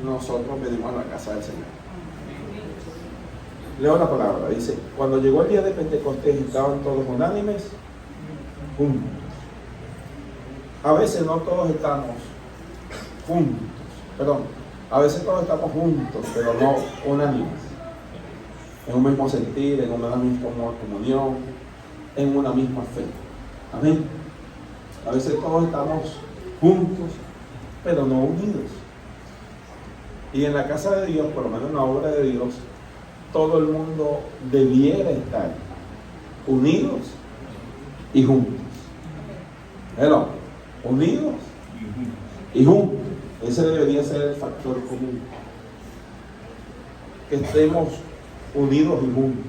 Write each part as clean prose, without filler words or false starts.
nosotros venimos a la casa del Señor. Leo la palabra, dice: cuando llegó el día de Pentecostés estaban todos unánimes juntos. A veces no todos estamos juntos, perdón, a veces todos estamos juntos, pero no unánimes, en un mismo sentir, en una misma comunión, en una misma fe. Amén. A veces todos estamos juntos, pero no unidos. Y en la casa de Dios, por lo menos en la obra de Dios, todo el mundo debiera estar unidos y juntos. Hello. Unidos y juntos. Ese debería ser el factor común. Que estemos unidos y juntos.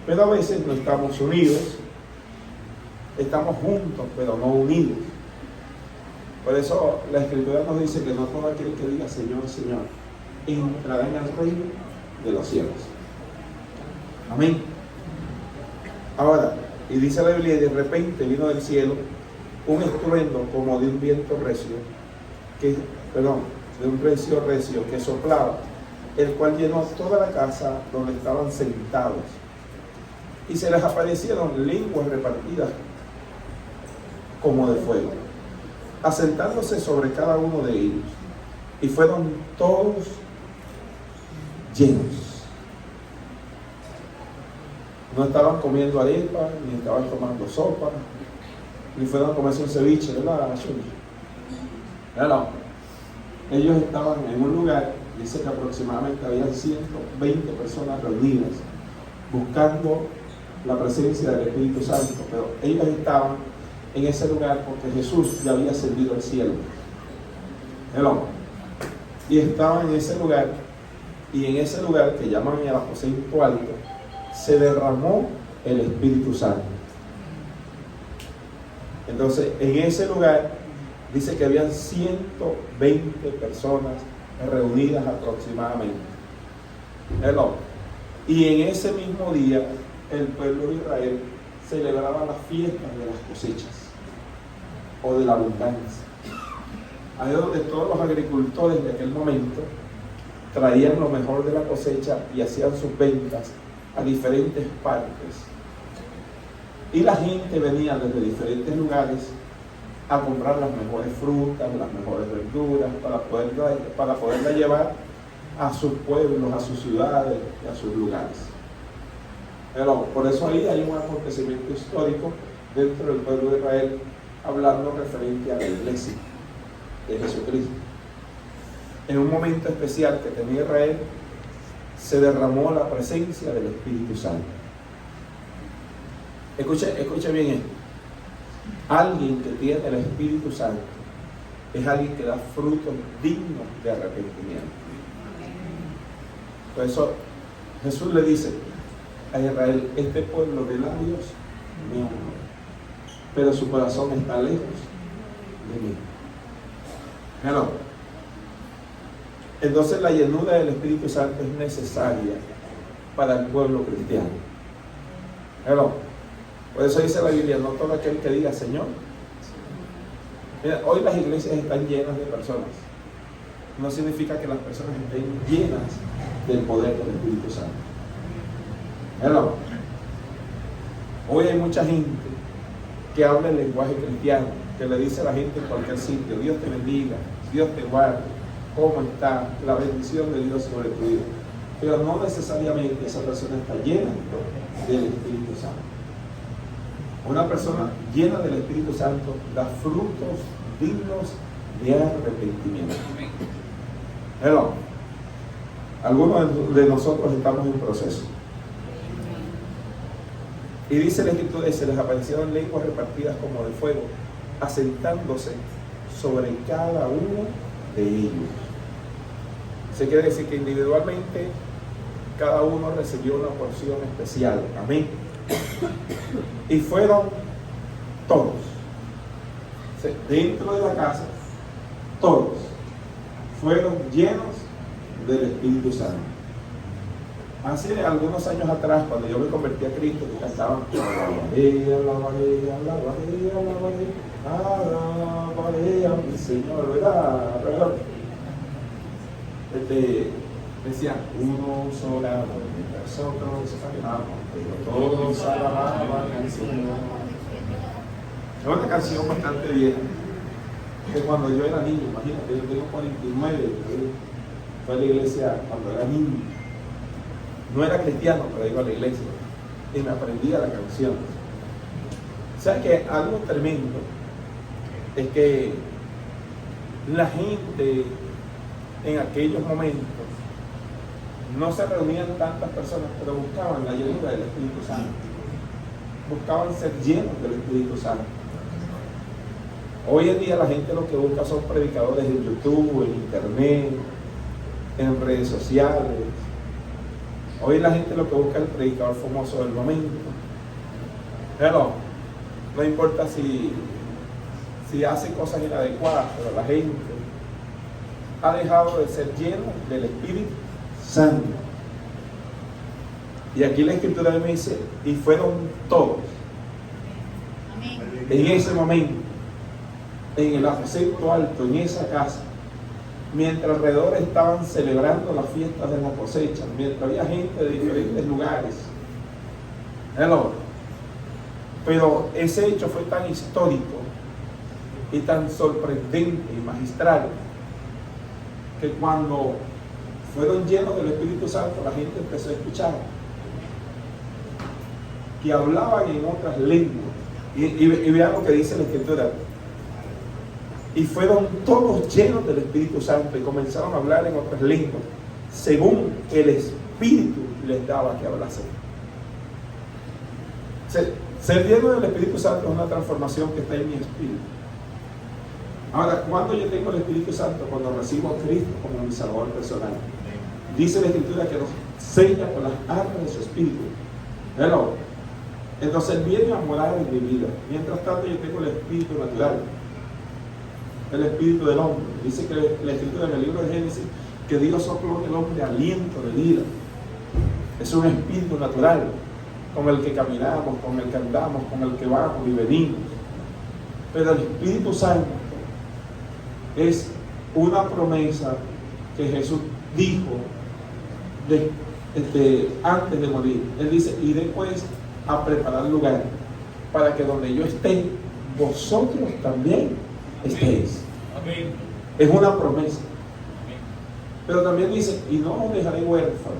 Pero a veces no estamos unidos, estamos juntos, pero no unidos. Por eso la Escritura nos dice que no todo aquel que diga Señor, Señor, entrará en el reino de los cielos. Amén. Ahora, y dice la Biblia, y de repente vino del cielo un estruendo como de un viento recio, de un recio que soplaba, el cual llenó toda la casa donde estaban sentados. Y se les aparecieron lenguas repartidas como de fuego, asentándose sobre cada uno de ellos. Y fueron todos llenos. No estaban comiendo arepa, ni estaban tomando sopa, ni fueron a comerse un ceviche, ¿verdad? No. Ellos estaban en un lugar, dice que aproximadamente había 120 personas reunidas, buscando la presencia del Espíritu Santo, pero ellos estaban en ese lugar porque Jesús ya había ascendido al cielo. Y estaban en ese lugar, y en ese lugar que llaman el aposento alto, se derramó el Espíritu Santo. Entonces, en ese lugar dice que habían 120 personas reunidas aproximadamente. Y en ese mismo día, el pueblo de Israel celebraba las fiestas de las cosechas o de la abundancia. Ahí donde todos los agricultores de aquel momento traían lo mejor de la cosecha y hacían sus ventas a diferentes partes. Y la gente venía desde diferentes lugares a comprar las mejores frutas, las mejores verduras, para poderla llevar a sus pueblos, a sus ciudades y a sus lugares. Pero por eso ahí hay un acontecimiento histórico dentro del pueblo de Israel, hablando referente a la iglesia de Jesucristo. En un momento especial que tenía Israel, se derramó la presencia del Espíritu Santo. Escuche bien esto. Alguien que tiene el Espíritu Santo es alguien que da frutos dignos de arrepentimiento. Por eso Jesús le dice a Israel: este pueblo de labios me honra, pero su corazón está lejos de mí. Entonces la llenura del Espíritu Santo es necesaria para el pueblo cristiano. Por eso dice la Biblia: no todo aquel que diga Señor. Mira, hoy las iglesias están llenas de personas. No significa que las personas estén llenas del poder del Espíritu Santo. Hoy hay mucha gente que habla el lenguaje cristiano, que le dice a la gente en cualquier sitio: Dios te bendiga, Dios te guarde, ¿cómo está? La bendición de Dios sobre tu vida. Pero no necesariamente esa persona está llena del Espíritu Santo. Una persona llena del Espíritu Santo da frutos dignos de arrepentimiento. Algunos de nosotros estamos en proceso. Y dice la Escritura: se les aparecieron lenguas repartidas como de fuego, asentándose sobre cada uno de ellos. Se quiere decir que individualmente cada uno recibió una porción especial. Amén. Y fueron todos, dentro de la casa, todos fueron llenos del Espíritu Santo. Hace algunos años atrás, cuando yo me convertí a Cristo, que cantaban alabaré a mi Señor, ¿verdad? decían, unos oraban mientras otros cantaban, pero todos alababan al Señor. Es una canción bastante vieja, que cuando yo era niño, imagínate, yo tengo 49, fue a la iglesia cuando era niño. No era cristiano, pero iba a la iglesia y me aprendía la canción. ¿Sabes qué? Algo tremendo es que la gente en aquellos momentos no se reunían tantas personas, pero buscaban la llenura del Espíritu Santo. Buscaban ser llenos del Espíritu Santo. Hoy en día la gente lo que busca son predicadores en YouTube, en internet, en redes sociales. Hoy la gente lo que busca es el predicador famoso del momento. Pero no importa si hace cosas inadecuadas, pero la gente ha dejado de ser lleno del Espíritu Santo. Y aquí la Escritura me dice, y fueron todos. Amén. En ese momento, en el aposento alto, en esa casa, mientras alrededor estaban celebrando las fiestas de la cosecha, mientras había gente de diferentes lugares. Pero ese hecho fue tan histórico y tan sorprendente y magistral que cuando fueron llenos del Espíritu Santo, la gente empezó a escuchar que hablaban en otras lenguas. Y vean lo que dice la Escritura. Y fueron todos llenos del Espíritu Santo y comenzaron a hablar en otras lenguas, según el Espíritu les daba que hablasen. Ser lleno del Espíritu Santo es una transformación que está en mi espíritu. Ahora, ¿cuándo yo tengo el Espíritu Santo? Cuando recibo a Cristo como mi Salvador personal. Dice la Escritura que nos sella con las armas de su espíritu. Entonces Él viene a morar en mi vida. Mientras tanto yo tengo el espíritu natural, el espíritu del hombre. Dice que la Escritura en el libro de Génesis que Dios sopló en el hombre aliento de vida. Es un espíritu natural con el que caminamos, con el que andamos, con el que vamos y venimos. Pero el Espíritu Santo es una promesa que Jesús dijo antes de morir. Él dice, iré pues a preparar lugar para que donde yo esté, vosotros también estéis. Amén. Es una promesa. Amén. Pero también dice, y no os dejaré huérfanos,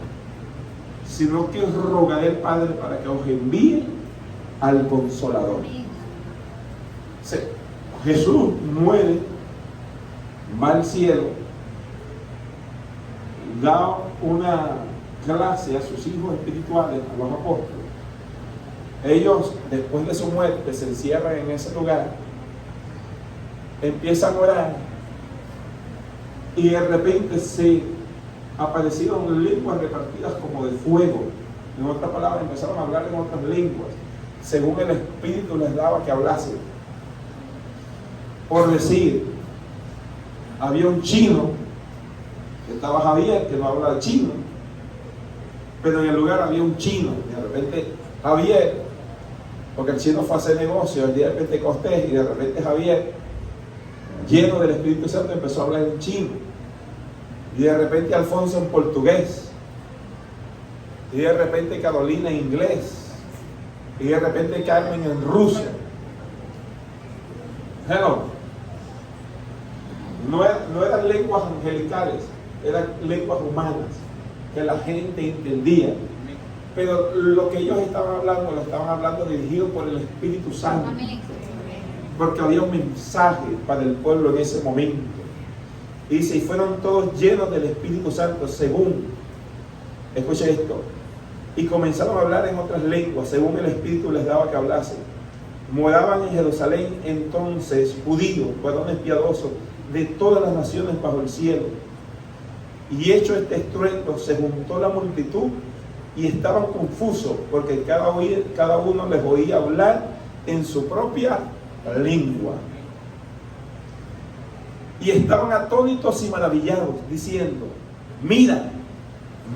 sino que os rogaré al Padre para que os envíe al Consolador. Jesús muere, va al cielo, da una clase a sus hijos espirituales, a los apóstoles. Ellos, después de su muerte, se encierran en ese lugar, empiezan a orar, y de repente se aparecieron lenguas repartidas como de fuego. En otras palabras, empezaron a hablar en otras lenguas, según el Espíritu les daba que hablasen. Por decir, había un chino, que estaba Javier, que no habla chino, pero en el lugar había un chino, y de repente Javier, porque el chino fue a hacer negocio el día de Pentecostés, y de repente Javier, lleno del Espíritu Santo, empezó a hablar en chino, y de repente Alfonso en portugués, y de repente Carolina en inglés, y de repente Carmen en ruso. No eran lenguas angelicales, eran lenguas humanas que la gente entendía, pero lo que ellos estaban hablando, lo estaban hablando dirigido por el Espíritu Santo, porque había un mensaje para el pueblo en ese momento. Y dice, y fueron todos llenos del Espíritu Santo, según, escuche esto, y comenzaron a hablar en otras lenguas, según el Espíritu les daba que hablasen. Moraban en Jerusalén entonces judíos, varones piadosos, de todas las naciones bajo el cielo. Y hecho este estruendo, se juntó la multitud y estaban confusos, porque cada uno les oía hablar en su propia lengua. Y estaban atónitos y maravillados, diciendo, mira,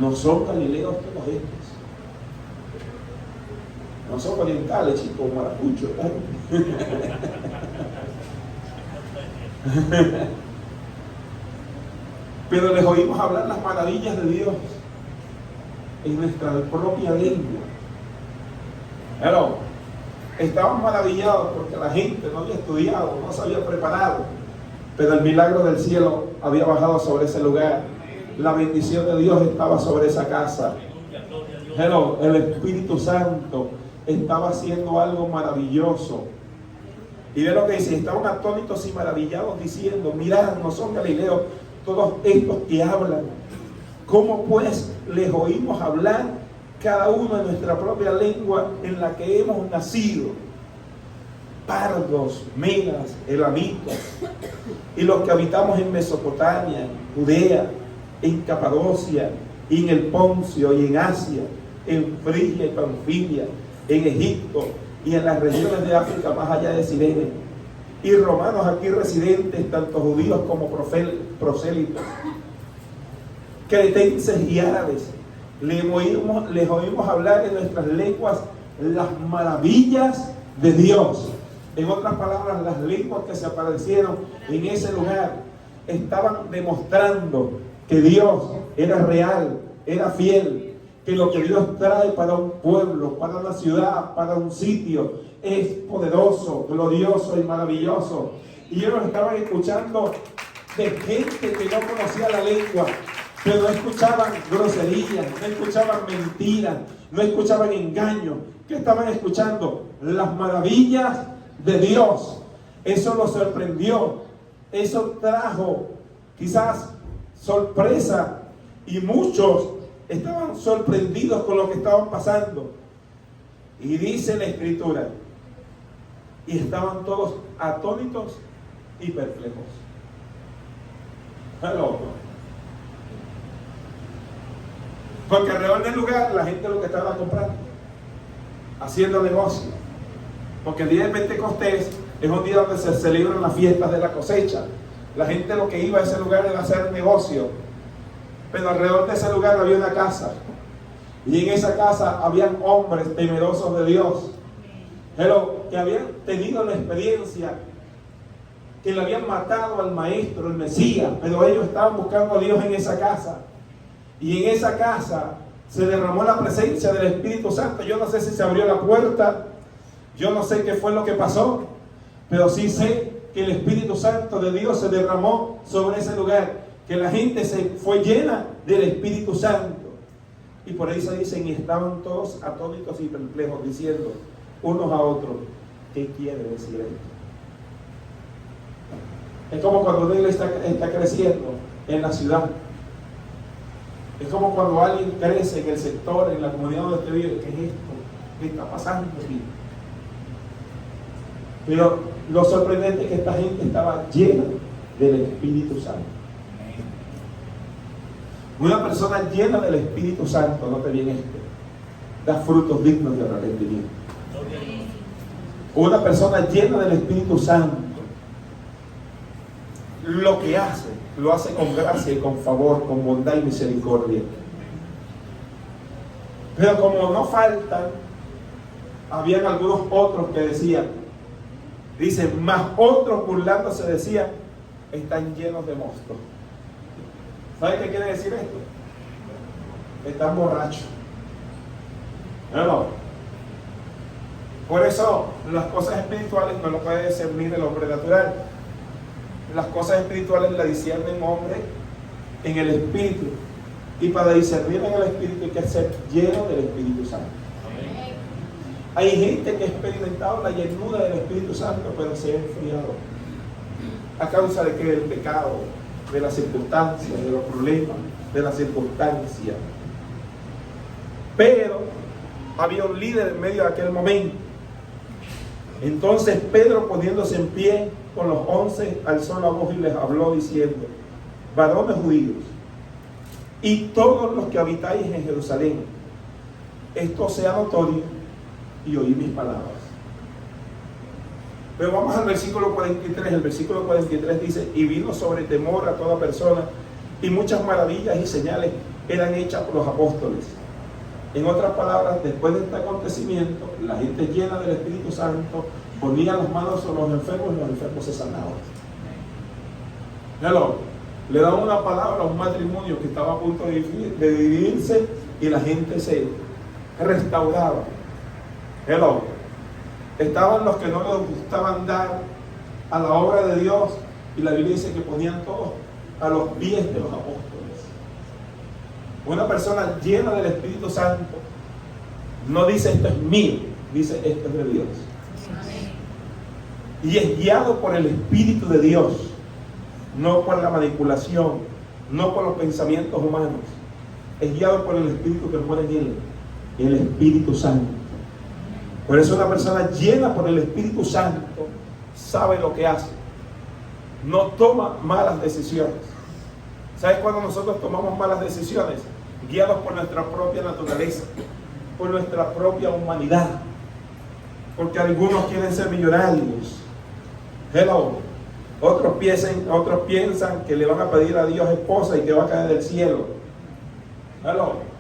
no son galileos todos estos. No son orientales, chicos, maracuchos. pero les oímos hablar las maravillas de Dios en nuestra propia lengua. Pero estaban maravillados porque la gente no había estudiado, no se había preparado, pero el milagro del cielo había bajado sobre ese lugar. La bendición de Dios estaba sobre esa casa. Pero el Espíritu Santo estaba haciendo algo maravilloso. Y ve lo que dice: estaban atónitos y maravillados diciendo: mirad, no son galileos todos estos que hablan. ¿Cómo pues les oímos hablar cada uno en nuestra propia lengua en la que hemos nacido? Pardos, medas, elamitas, y los que habitamos en Mesopotamia, en Judea, en Capadocia, y en el Poncio, y en Asia, en Frigia y Panfilia, en Egipto, y en las regiones de África más allá de Cirene, y romanos aquí residentes, tanto judíos como prosélitos, cretenses y árabes, les oímos hablar en nuestras lenguas las maravillas de Dios. En otras palabras, las lenguas que se aparecieron en ese lugar estaban demostrando que Dios era real, era fiel, que lo que Dios trae para un pueblo, para una ciudad, para un sitio, es poderoso, glorioso y maravilloso. Y ellos estaban escuchando de gente que no conocía la lengua, pero no escuchaban groserías, no escuchaban mentiras, no escuchaban engaños. ¿Qué estaban escuchando? Las maravillas de Dios. Eso los sorprendió, eso trajo quizás sorpresa, y muchos estaban sorprendidos con lo que estaban pasando. Y dice la Escritura: y estaban todos atónitos y perplejos. Hello. Porque alrededor del lugar la gente lo que estaba comprando, haciendo negocio. Porque el día de Pentecostés es un día donde se celebran las fiestas de la cosecha. La gente lo que iba a ese lugar era hacer negocio. Pero alrededor de ese lugar había una casa. Y en esa casa habían hombres temerosos de Dios, pero que habían tenido la experiencia, que le habían matado al maestro, el Mesías, pero ellos estaban buscando a Dios en esa casa. Y en esa casa se derramó la presencia del Espíritu Santo. Yo no sé si se abrió la puerta, yo no sé qué fue lo que pasó, pero sí sé que el Espíritu Santo de Dios se derramó sobre ese lugar, que la gente se fue llena del Espíritu Santo. Y por ahí se dicen: y estaban todos atónitos y perplejos, diciendo unos a otros: ¿qué quiere decir esto? Es como cuando una iglesia está creciendo en la ciudad. Es como cuando alguien crece en el sector, en la comunidad donde usted vive. ¿Qué es esto? ¿Qué está pasando aquí? Pero lo sorprendente es que esta gente estaba llena del Espíritu Santo. Una persona llena del Espíritu Santo, note bien esto, da frutos dignos de arrepentimiento. Una persona llena del Espíritu Santo, lo que hace, lo hace con gracia y con favor, con bondad y misericordia. Pero como no faltan, habían algunos otros que decían, dicen, más otros burlándose decían: están llenos de mosto. ¿Sabe qué quiere decir esto? Están borrachos. ¿No? Por eso las cosas espirituales no lo puede discernir el hombre natural. Las cosas espirituales las disciernen hombre en el Espíritu. Y para discernir en el Espíritu hay que ser lleno del Espíritu Santo. Hay gente que ha experimentado la llenura del Espíritu Santo, pero se ha enfriado. ¿A causa de qué? Del pecado, de las circunstancias, de los problemas, de las circunstancias. Pero había un líder en medio de aquel momento. Entonces Pedro, poniéndose en pie con los 11, alzó la voz y les habló diciendo: varones judíos, y todos los que habitáis en Jerusalén, esto sea notorio y oí mis palabras. Pero vamos al versículo 43. El versículo 43 dice: y vino sobre temor a toda persona, y muchas maravillas y señales eran hechas por los apóstoles. En otras palabras, después de este acontecimiento, la gente llena del Espíritu Santo ponía las manos sobre los enfermos y los enfermos se sanaban. Hello. Le dan una palabra a un matrimonio que estaba a punto de dividirse y la gente se restauraba. Hello. Estaban los que no les gustaban dar a la obra de Dios y la Biblia dice que ponían todos a los pies de los apóstoles. Una persona llena del Espíritu Santo no dice esto es mío, dice esto es de Dios. Y es guiado por el Espíritu de Dios, no por la manipulación, no por los pensamientos humanos. Es guiado por el Espíritu que mora en él, el Espíritu Santo. Por eso una persona llena por el Espíritu Santo sabe lo que hace. No toma malas decisiones. ¿Sabes cuando nosotros tomamos malas decisiones? Guiados por nuestra propia naturaleza, por nuestra propia humanidad. Porque algunos quieren ser millonarios. Hello. Otros piensan que le van a pedir a Dios esposa y que va a caer del cielo. Hello.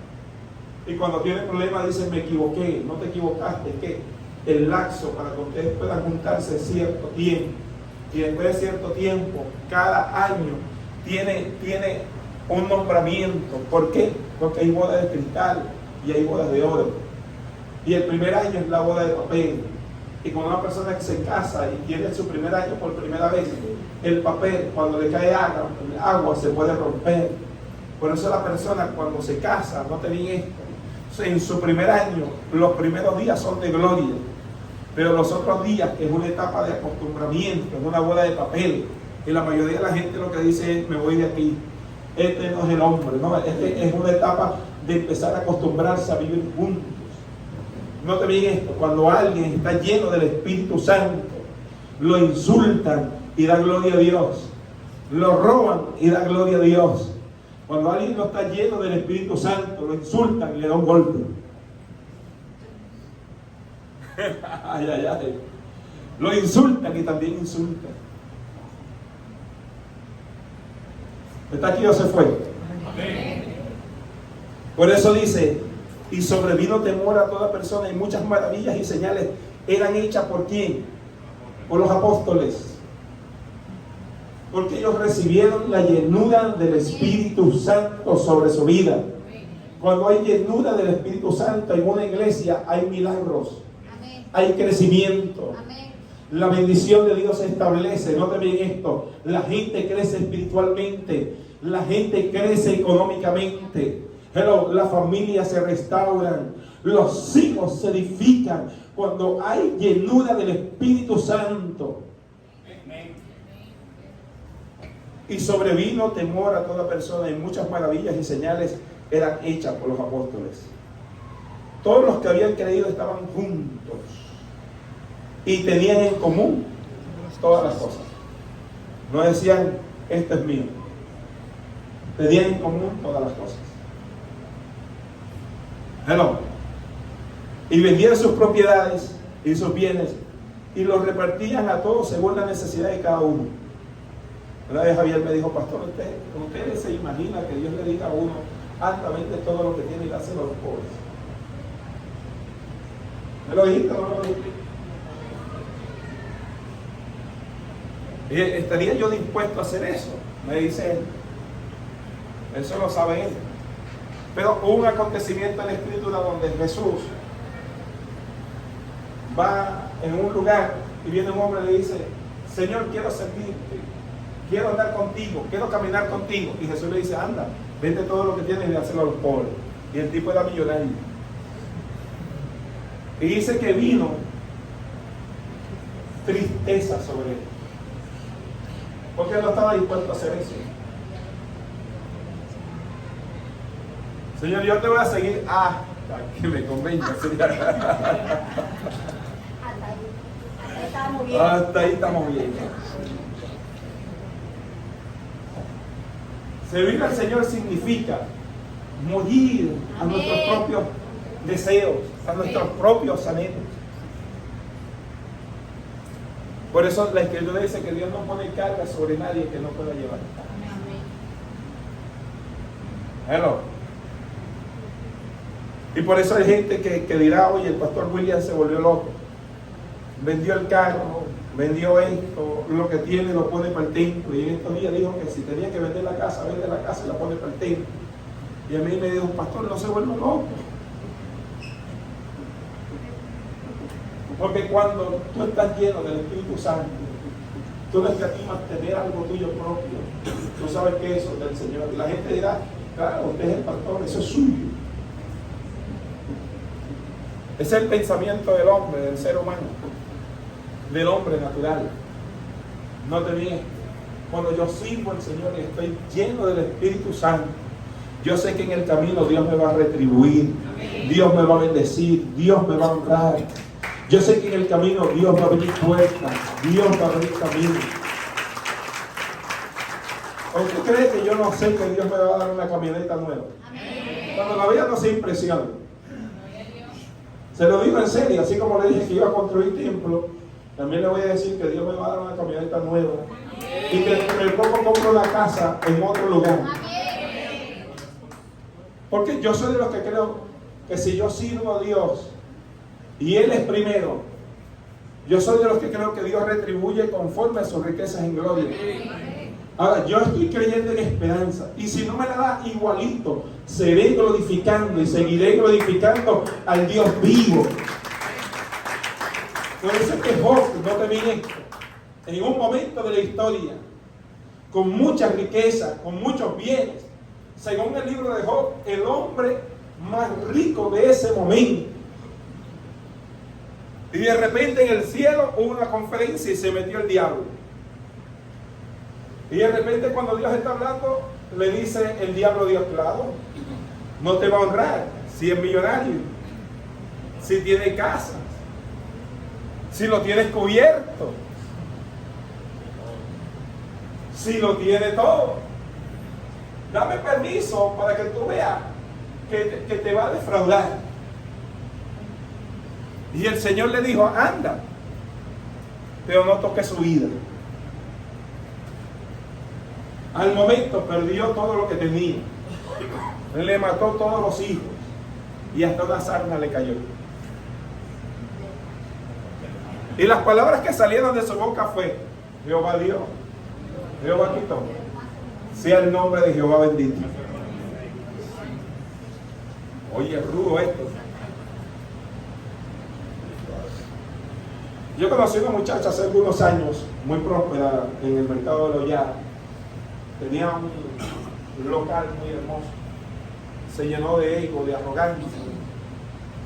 Y cuando tienen problemas dicen me equivoqué. No te equivocaste, que el lapso para que ustedes puedan juntarse cierto tiempo. Y después de cierto tiempo, cada año tiene un nombramiento. ¿Por qué? Porque hay bodas de cristal y hay bodas de oro. Y el primer año es la boda de papel. Y cuando una persona se casa y tiene su primer año por primera vez, el papel, cuando le cae agua se puede romper. Por eso la persona cuando se casa, no te digan esto, en su primer año, los primeros días son de gloria. Pero los otros días, que es una etapa de acostumbramiento, es una boda de papel. Y la mayoría de la gente lo que dice es, me voy de aquí. Este no es el hombre, no, este es una etapa de empezar a acostumbrarse a vivir juntos. No te digan esto, cuando alguien está lleno del Espíritu Santo, lo insultan y dan gloria a Dios. Lo roban y dan gloria a Dios. Cuando alguien no está lleno del Espíritu Santo, lo insultan y le dan un golpe. Ay, ay, ay. Lo insultan y también insultan. ¿Está aquí o se fue? Amén. Por eso dice, y sobrevino temor a toda persona y muchas maravillas y señales eran hechas ¿por quién? Por los apóstoles. Porque ellos recibieron la llenura del Espíritu Santo sobre su vida. Cuando hay llenura del Espíritu Santo en una iglesia hay milagros. Hay crecimiento. Amén. La bendición de Dios se establece. No te miren esto. La gente crece espiritualmente. La gente crece económicamente. Pero las familias se restauran. Los hijos se edifican. Cuando hay llenura del Espíritu Santo. Amén. Y sobrevino temor a toda persona y muchas maravillas y señales eran hechas por los apóstoles. Todos los que habían creído estaban juntos y tenían en común todas las cosas. No decían, esto es mío. Tenían en común todas las cosas. Hello. Y vendían sus propiedades y sus bienes y los repartían a todos según la necesidad de cada uno. Una vez Javier me dijo, pastor, ¿usted se imagina que Dios le diga a uno, altamente todo lo que tiene y dáselo a los pobres? ¿Me lo dijiste o no me lo dijiste? ¿Estaría yo dispuesto a hacer eso? Me dice él. Eso lo sabe él. Pero hubo un acontecimiento en la Escritura donde Jesús va en un lugar y viene un hombre y le dice, Señor, quiero servirte, quiero andar contigo, quiero caminar contigo. Y Jesús le dice, anda, vende todo lo que tienes y dáselo a los pobres. Y el tipo era millonario. Y dice que vino tristeza sobre él. Porque él no estaba dispuesto a hacer eso. Señor, yo te voy a seguir hasta que me convenga. Hasta ahí estamos bien. Servir al Señor significa morir a nuestros propios deseos, a nuestros propios anhelos. Por eso la Escritura dice que Dios no pone carga sobre nadie que no pueda llevar. Hello. Y por eso hay gente que dirá, oye, el pastor William se volvió loco. Vendió el carro, vendió esto, lo que tiene lo pone para el templo. Y en estos días dijo que si tenía que vender la casa, vende la casa y la pone para el templo. Y a mí me dijo, pastor, no se vuelva loco. Porque cuando tú estás lleno del Espíritu Santo, tú no escatimas tener algo tuyo propio. Tú sabes que eso es del Señor. Y la gente dirá, claro, usted es el pastor, eso es suyo. Es el pensamiento del hombre, del ser humano, del hombre natural. No te niegues. Cuando yo sirvo al Señor y estoy lleno del Espíritu Santo, yo sé que en el camino Dios me va a retribuir, Dios me va a bendecir, Dios me va a honrar. Yo sé que en el camino Dios va a abrir puertas, Dios va a abrir caminos. ¿O usted cree que yo no sé que Dios me va a dar una camioneta nueva? Cuando la vea no se impresiona. Se lo digo en serio, así como le dije que iba a construir templo, también le voy a decir que Dios me va a dar una camioneta nueva. Y que dentro de poco compro la casa en otro lugar. Porque yo soy de los que creo que si yo sirvo a Dios y Él es primero, yo soy de los que creo que Dios retribuye conforme a sus riquezas en gloria. Ahora, yo estoy creyendo en esperanza. Y si no me la da igualito, seré glorificando y seguiré glorificando al Dios vivo. Por eso es que Job, no te miento, en un momento de la historia, con mucha riqueza, con muchos bienes, según el libro de Job, el hombre más rico de ese momento. Y de repente en el cielo hubo una conferencia y se metió el diablo. Y de repente cuando Dios está hablando, le dice el diablo a Dios, claro, no te va a honrar si es millonario, si tiene casas, si lo tienes cubierto, si lo tiene todo. Dame permiso para que tú veas que te va a defraudar. Y el Señor le dijo, anda, pero no toques su vida. Al momento perdió todo lo que tenía. Le mató todos los hijos. Y hasta una sarna le cayó. Y las palabras que salieron de su boca fue, Jehová dio, Jehová quitó. Sea el nombre de Jehová bendito. Oye, rudo esto. Yo conocí a una muchacha hace algunos años, muy próspera en el mercado de Loya. Tenía un local muy hermoso. Se llenó de ego, de arrogancia.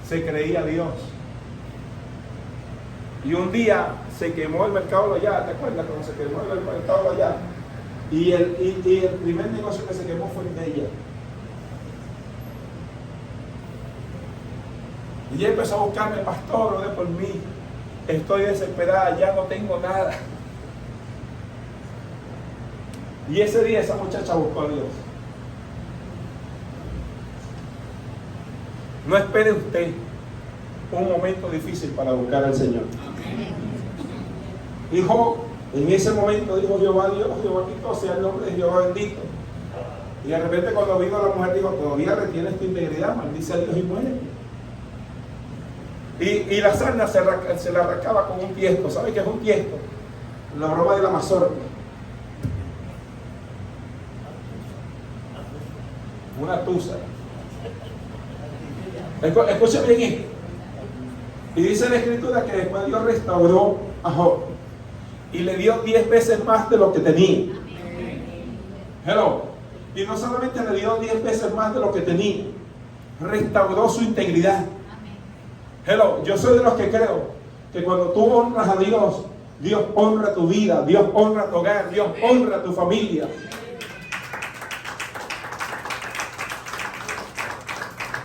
Se creía Dios. Y un día se quemó el mercado de Loya. ¿Te acuerdas cuando se quemó el mercado de Loya? Y el primer negocio que se quemó fue el de ella. Y ella empezó a buscarme, pastor, ore por mí. Estoy desesperada, ya no tengo nada. Y ese día esa muchacha buscó a Dios. No espere usted un momento difícil para buscar al Señor. Dijo, en ese momento dijo Jehová Dios, Jehová quitó, sea el nombre de Jehová bendito. Y de repente cuando vino la mujer dijo, todavía retienes tu integridad, maldice a Dios y muere. Y la sarna se la arrancaba con un tiesto. ¿Sabe qué es un tiesto? La broma de la mazorca. Una tusa. Escuchen bien esto. Y dice la Escritura que después Dios restauró a Job y le dio 10 veces más de lo que tenía. Hello. Y no solamente le dio 10 veces más de lo que tenía, restauró su integridad. Hello, yo soy de los que creo que cuando tú honras a Dios, Dios honra tu vida, Dios honra tu hogar, Dios honra tu familia.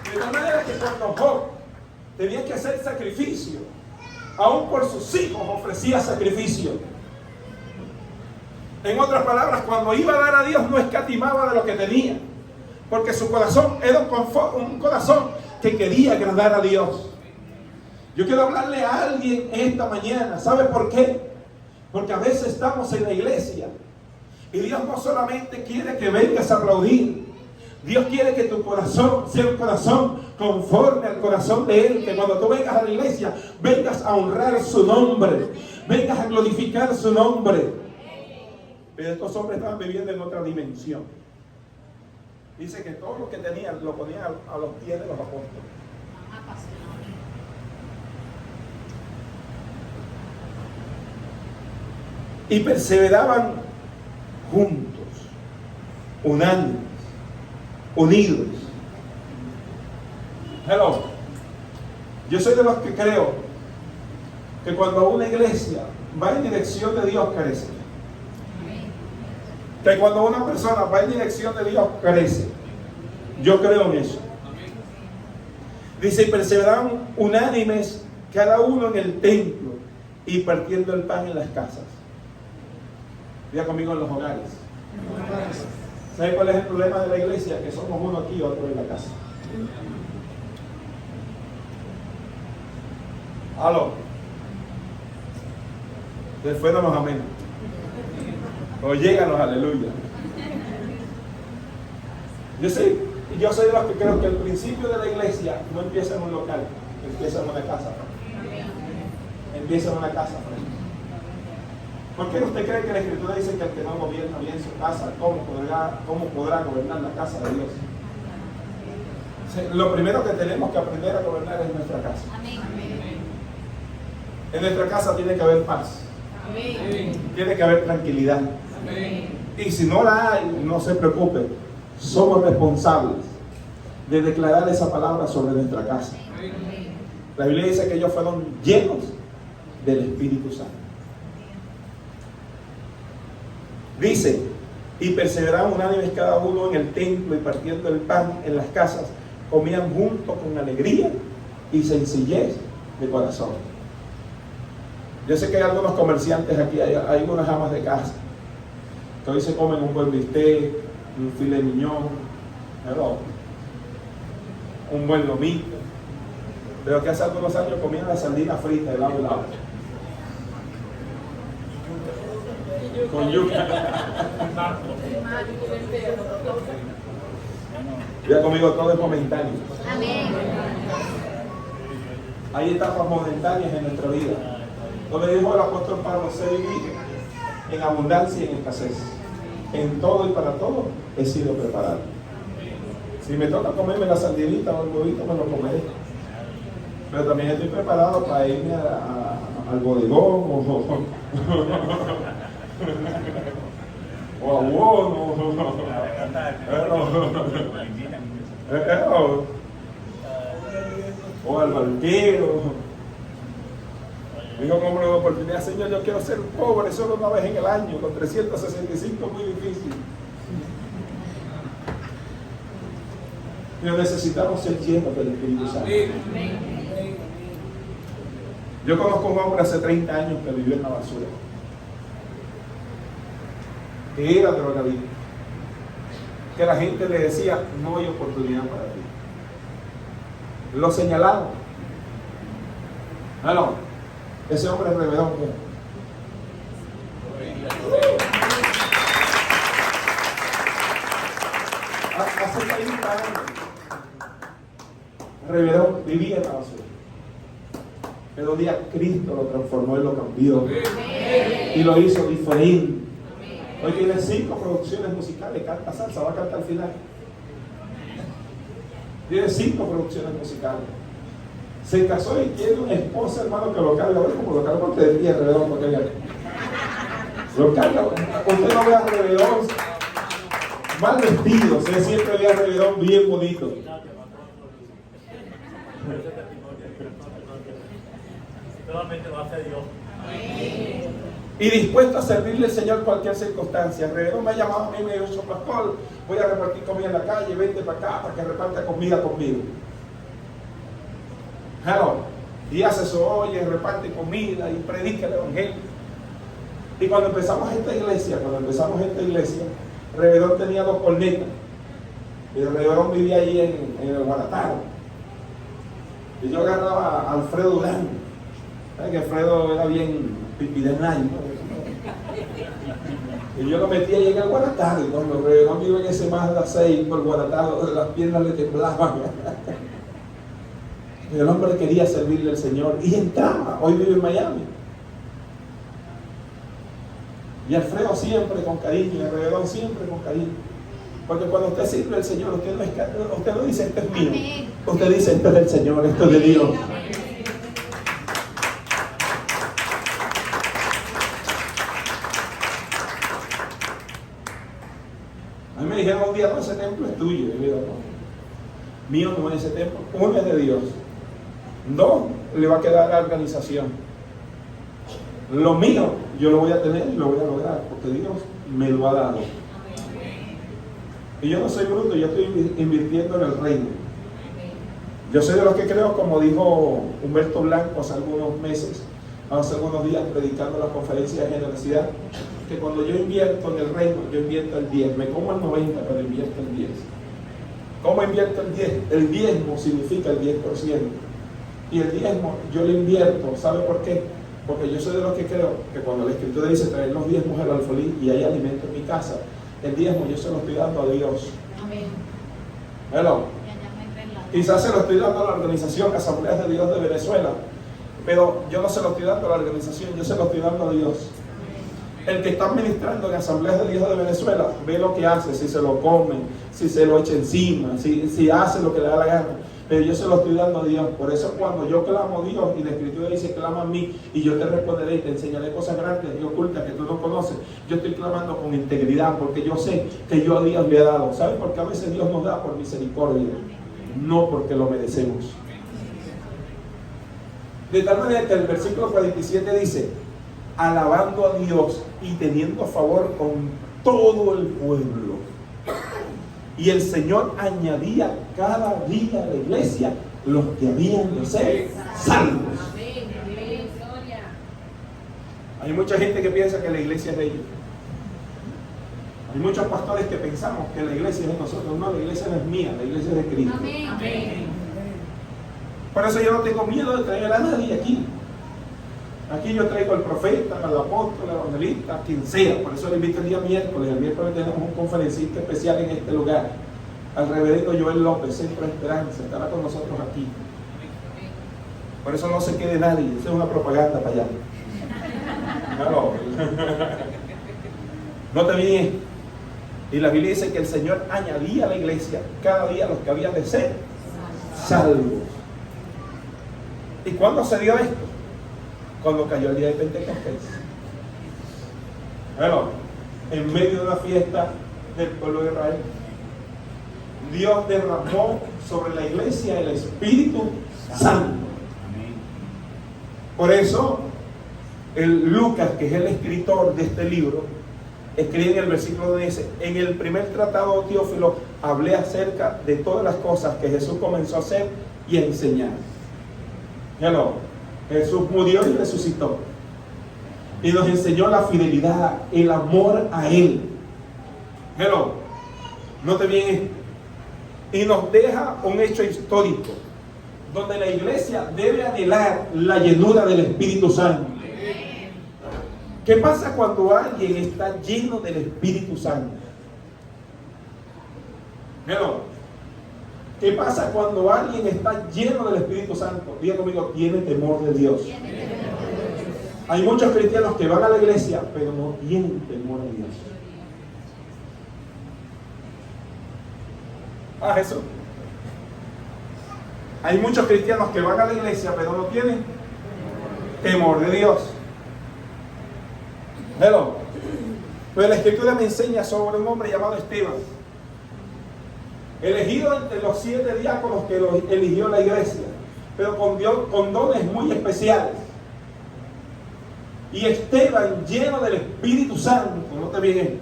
De tal manera que cuando Job tenía que hacer sacrificio, aún por sus hijos ofrecía sacrificio. En otras palabras, cuando iba a dar a Dios no escatimaba de lo que tenía, porque su corazón era un corazón que quería agradar a Dios. Yo quiero hablarle a alguien esta mañana. ¿Sabe por qué? Porque a veces estamos en la iglesia y Dios no solamente quiere que vengas a aplaudir, Dios quiere que tu corazón sea un corazón conforme al corazón de Él. Que cuando tú vengas a la iglesia, vengas a honrar su nombre, vengas a glorificar su nombre. Pero estos hombres estaban viviendo en otra dimensión. Dice que todo lo que tenían lo ponían a los pies de los apóstoles. Y perseveraban juntos, unánimes, unidos. Hello. Yo soy de los que creo que cuando una iglesia va en dirección de Dios, crece. Que cuando una persona va en dirección de Dios, crece. Yo creo en eso. Dice, y perseveraban unánimes, cada uno en el templo, y partiendo el pan en las casas. Diga conmigo, en los hogares. ¿Sabe cuál es el problema de la iglesia? Que somos uno aquí y otro en la casa. Aló. Después no nos amén. O lléganos, aleluya. Yo soy de los que creo que el principio de la iglesia no empieza en un local, empieza en una casa. Empieza en una casa. ¿Por qué usted cree que la Escritura dice que el que no gobierna bien su casa, cómo podrá gobernar la casa de Dios? Lo primero que tenemos que aprender a gobernar es nuestra casa. En nuestra casa tiene que haber paz. Tiene que haber tranquilidad. Y si no la hay, no se preocupe. Somos responsables de declarar esa palabra sobre nuestra casa. La Biblia dice que ellos fueron llenos del Espíritu Santo. Dice, y perseveraban unánimes cada uno en el templo y partiendo el pan en las casas, comían juntos con alegría y sencillez de corazón. Yo sé que hay algunos comerciantes aquí, hay algunas amas de casa que hoy se comen un buen bistec, un filet mignon, un buen lomito, pero que hace algunos años comían la sardina frita de lado y lado. Con yuca. Ya conmigo, todo es momentáneo. Amén. Hay etapas momentáneas en nuestra vida. Como le dijo el apóstol Pablo, sé vivir en abundancia y en escasez. En todo y para todo he sido preparado. Si me toca comerme la sardinita o el huevito, me lo comeré. Pero también estoy preparado para irme al bodegón o a Wono o al banquero. Dijo como una oportunidad, Señor, yo quiero ser pobre solo una vez en el año, con 365 muy difícil. Pero necesitamos ser llenos del Espíritu Santo. Yo conozco un hombre hace 30 años que vivió en la basura, que era drogadicto, que la gente le decía, no hay oportunidad para ti. Lo señalaron. No, ese hombre es revelado. Hace 30 años, revelado, vivía en la basura. Pero un día Cristo lo transformó y lo cambió. Y lo hizo diferente. Hoy tiene 5 producciones musicales, canta salsa, va a cantar al final. Tiene 5 producciones musicales. Se casó y tiene una esposa, hermano, que lo carga. Bueno, como lo carga porque de día alrededor, porque lo carga. Usted no ve alrededor mal vestido, usted siempre ve alrededor bien bonito. Solamente lo hace Dios. Y dispuesto a servirle al Señor cualquier circunstancia. Alrededor me ha llamado a mí y me dijo, pastor, voy a repartir comida en la calle, vente para acá para que reparta comida conmigo. Hello. Y hace su oye, reparte comida y predica el evangelio. Y cuando empezamos esta iglesia, Revedón tenía 2 cornetas. Y Revedón vivía allí en el Guarataro. Y yo agarraba a Alfredo Durán. ¿Sabes que Alfredo era bien pipidenayo? Y yo lo metí ahí en el Guaratá, y cuando Reverón iba en ese Mazda 6 por Guaratá, las piernas le temblaban. Y el hombre quería servirle al Señor y entraba. Hoy vive en Miami. Y Alfredo siempre con cariño, y Reverón siempre con cariño. Porque cuando usted sirve al Señor, usted no dice esto es mío. Usted dice esto es del Señor, esto es de Dios. A mí me dijeron un día, no, ese templo es tuyo. Y yo digo, no, mío no es ese templo. Uno es de Dios. Dos, le va a quedar a la organización. Lo mío, yo lo voy a tener y lo voy a lograr, porque Dios me lo ha dado. Y yo no soy bruto, yo estoy invirtiendo en el reino. Yo soy de los que creo, como dijo Humberto Blanco hace algunos meses, hace algunos días, predicando las conferencias de generosidad, que cuando yo invierto en el reino, yo invierto el 10. Me como el 90, pero invierto el 10. ¿Cómo invierto el 10? El diezmo significa el 10%. Y el diezmo yo lo invierto, ¿sabe por qué? Porque yo soy de los que creo que cuando la Escritura dice traer los diezmos al alfolí y hay alimento en mi casa, el diezmo yo se lo estoy dando a Dios. Amén. Hello. Quizás se lo estoy dando a la organización Asambleas de Dios de Venezuela, pero yo no se lo estoy dando a la organización, yo se lo estoy dando a Dios. El que está administrando en Asambleas de Dios de Venezuela ve lo que hace, si se lo comen, si se lo echa encima, si hace lo que le da la gana. Pero yo se lo estoy dando a Dios. Por eso cuando yo clamo a Dios y la Escritura dice clama a mí y yo te responderé y te enseñaré cosas grandes y ocultas que tú no conoces, yo estoy clamando con integridad porque yo sé que yo a Dios le he dado. ¿Sabes? Porque a veces Dios nos da por misericordia, no porque lo merecemos. De tal manera que el versículo 47 dice, alabando a Dios y teniendo favor con todo el pueblo. Y el Señor añadía cada día a la iglesia los que habían de ser salvos. Hay mucha gente que piensa que la iglesia es de ellos. Hay muchos pastores que pensamos que la iglesia es de nosotros. No, la iglesia no es mía, la iglesia es de Cristo. Amén. Por eso yo no tengo miedo de traer a nadie aquí. Aquí yo traigo al profeta, al apóstol, al evangelista, a quien sea. Por eso le invito el día miércoles. El miércoles tenemos un conferencista especial en este lugar, al reverendo Joel López, Centro de Esperanza. Estará con nosotros aquí. Por eso no se quede nadie. Eso es una propaganda para allá. Claro. No te vienes. Y la Biblia dice que el Señor añadía a la iglesia cada día los que habían de ser salvos. ¿Y cuándo se dio esto? Cuando cayó el día de Pentecostés. Bueno, en medio de una fiesta del pueblo de Israel, Dios derramó sobre la iglesia el Espíritu Santo. Por eso, el Lucas, que es el escritor de este libro, escribe en el versículo donde dice: en el primer tratado, Teófilo, hablé acerca de todas las cosas que Jesús comenzó a hacer y a enseñar. Hello. Jesús murió y resucitó y nos enseñó la fidelidad, el amor a Él. Hello. Note bien esto. Y nos deja un hecho histórico donde la iglesia debe anhelar la llenura del Espíritu Santo. ¿Qué pasa cuando alguien está lleno del Espíritu Santo? Hello. ¿Qué pasa cuando alguien está lleno del Espíritu Santo? Diga conmigo, tiene temor de Dios. Hay muchos cristianos que van a la iglesia, pero no tienen temor de Dios. Jesús. Hay muchos cristianos que van a la iglesia, pero no tienen temor de Dios. Hello. Pues la Escritura me enseña sobre un hombre llamado Esteban, elegido entre los 7 diáconos que eligió la iglesia, pero con dones muy especiales. Y Esteban, lleno del Espíritu Santo, note bien,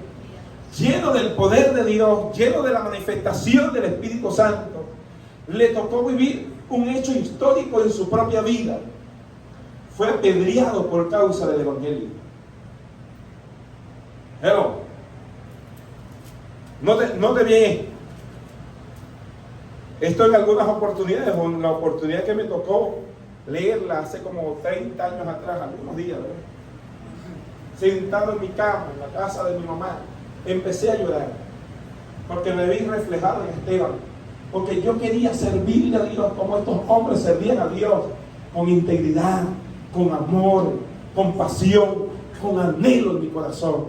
lleno del poder de Dios, lleno de la manifestación del Espíritu Santo, le tocó vivir un hecho histórico en su propia vida. Fue apedreado por causa del Evangelio. Hello. Note bien esto en algunas oportunidades, o en la oportunidad que me tocó leerla hace como 30 años atrás, algunos días, ¿verdad? sentado en mi cama, en la casa de mi mamá, empecé a llorar, porque me vi reflejado en Esteban, porque yo quería servirle a Dios como estos hombres servían a Dios, con integridad, con amor, con pasión, con anhelo en mi corazón.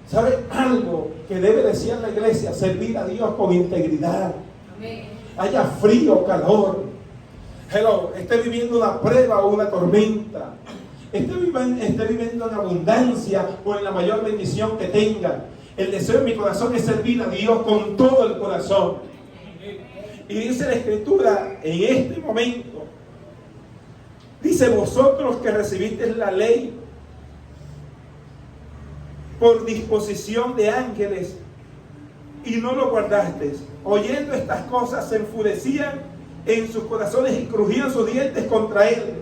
¿Sabe algo que debe decir la iglesia? Servir a Dios con integridad. Haya frío o calor, esté viviendo una prueba o una tormenta, esté viviendo en abundancia o en la mayor bendición que tenga, el deseo de mi corazón es servir a Dios con todo el corazón. Y dice la Escritura en este momento, dice: vosotros que recibisteis la ley por disposición de ángeles y no lo guardasteis, oyendo estas cosas se enfurecían en sus corazones y crujían sus dientes contra él.